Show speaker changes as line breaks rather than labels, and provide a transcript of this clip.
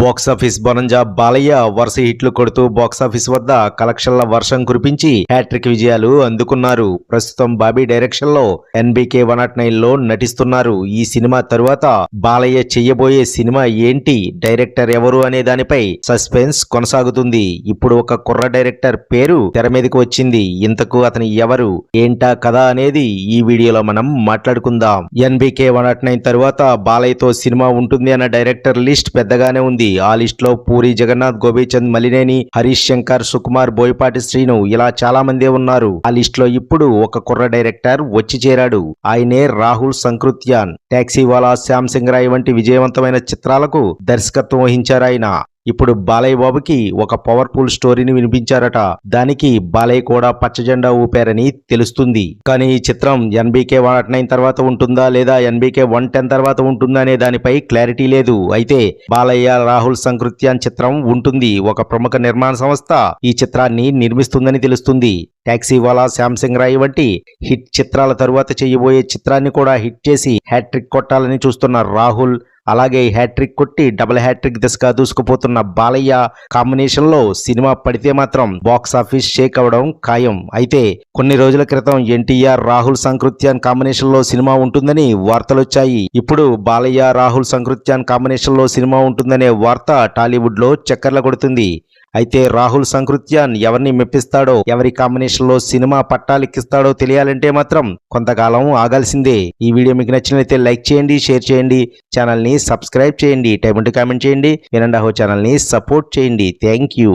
Box office bonanza Balayya వరుస హిట్లు కొడుతూ బాక్సాఫీస్ వద్ద కలెక్షన్ల వర్షం కురిపించి హ్యాట్రిక్ విజయాలు అందుకున్నారు. ప్రస్తుతం బాబీ డైరెక్షన్ లో NBK 109 లో నటిస్తున్నారు. ఈ సినిమా తరువాత బాలయ్య చెయ్యబోయే సినిమా ఏంటి, డైరెక్టర్ ఎవరు అనే దానిపై సస్పెన్స్ కొనసాగుతుంది. ఇప్పుడు ఒక కుర్ర డైరెక్టర్ పేరు తెర మీదకి వచ్చింది. ఇంతకు అతని ఎవరు, ఏంటా కథ అనేది ఈ వీడియోలో మనం మాట్లాడుకుందాం. NBK 109 తరువాత బాలయ్యతో సినిమా ఉంటుంది అన్న డైరెక్టర్ లిస్ట్ పెద్దగానే ఉంది. ఆ లిస్ట్ లో పూరి జగన్నాథ్, గోపీచంద్ మలినేని, హరీష్ శంకర్, సుకుమార్, బోయపాటి శ్రీను ఇలా చాలా మందే ఉన్నారు. ఆ లిస్ట్ లో ఇప్పుడు ఒక కుర్ర డైరెక్టర్ వచ్చి చేరాడు. ఆయనే రాహుల్ సంకృత్యాన్. టాక్సీవాలా, శ్యామ్ సింగ్ రాయ్ వంటి విజయవంతమైన చిత్రాలకు దర్శకత్వం వహించారు ఆయన. ఇప్పుడు బాలయ్య బాబుకి ఒక పవర్ఫుల్ స్టోరీని వినిపించారట. దానికి బాలయ్య కూడా పచ్చజెండా ఊపారని తెలుస్తుంది. కానీ ఈ చిత్రం NBK 109 తర్వాత ఉంటుందా లేదా NBK 110 తర్వాత ఉంటుందా అనే దానిపై క్లారిటీ లేదు. అయితే బాలయ్య రాహుల్ సంకృత్యాన్ చిత్రం ఉంటుంది. ఒక ప్రముఖ నిర్మాణ సంస్థ ఈ చిత్రాన్ని నిర్మిస్తుందని తెలుస్తుంది. టాక్సీవాలా, శ్యామ్ సింగ్ రాయ్ వంటి హిట్ చిత్రాల తరువాత చేయబోయే చిత్రాన్ని కూడా హిట్ చేసి హ్యాట్రిక్ కొట్టాలని చూస్తున్న రాహుల్, అలాగే హ్యాట్రిక్ కొట్టి డబుల్ హ్యాట్రిక్ దిశగా దూసుకుపోతున్న బాలయ్య కాంబినేషన్ లో సినిమా పడితే మాత్రం బాక్స్ ఆఫీస్ షేక్ అవడం ఖాయం. అయితే కొన్ని రోజుల క్రితం NTR రాహుల్ సంకృత్యాన్ కాంబినేషన్ లో సినిమా ఉంటుందని వార్తలొచ్చాయి. ఇప్పుడు బాలయ్య రాహుల్ సంకృత్యాన్ కాంబినేషన్ లో సినిమా ఉంటుందనే వార్త టాలీవుడ్ లో చక్కర్ల కొడుతుంది. అయితే రాహుల్ సంకృత్యాన్ ఎవరిని మెప్పిస్తాడో, ఎవరి కాంబినేషన్ లో సినిమా పట్టాలెక్కిస్తాడో తెలియాలంటే మాత్రం కొంతకాలం ఆగాల్సిందే. ఈ వీడియో మీకు నచ్చినట్లయితే లైక్ చేయండి, షేర్ చేయండి, ఛానల్ ని సబ్స్క్రైబ్ చేయండి, టైం ఉంటే కామెంట్ చేయండి, వినండి ఛానల్ ని సపోర్ట్ చేయండి. Thank you.